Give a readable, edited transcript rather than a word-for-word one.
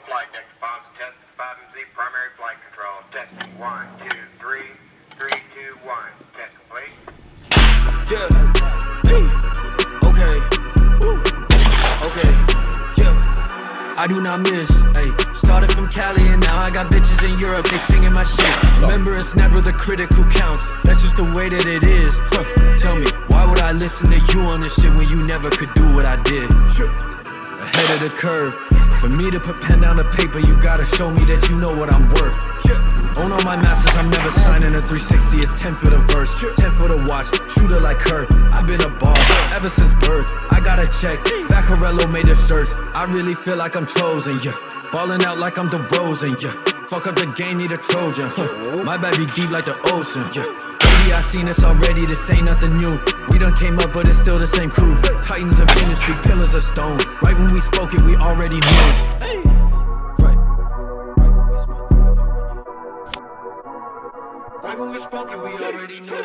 flight deck to bombs and test 5Z primary flight control. Testing 1, 2, 3, 3, 2, 1. Test complete. Yeah. Hey. Okay. Ooh. Okay. Yeah. I do not miss. Hey. Started from Cali and now I got bitches in Europe. They singing my shit. Remember, it's never the critic who counts. That's just the way that it is. Huh. Tell me, why would I listen to you on this shit when you never could do what I did? Ahead of the curve. For me to put pen down to paper, you gotta show me that you know what I'm worth. Own all my masters, I'm never signing a 360. It's 10 for the verse, 10 for the watch. Shooter like her, I've been a boss ever since birth. I got a check, Vaccarello made the shirts. I really feel like I'm chosen, yeah. Ballin' out like I'm DeRozan, yeah. Fuck up the game, need a Trojan, huh. My bad be deep like the ocean, yeah. Baby, I seen this already, this ain't nothing new. We done came up, but it's still the same crew. Titans of industry, pillars of stone. Right when we spoke it, we already knew. Hey. Right when we spoke it, we already knew.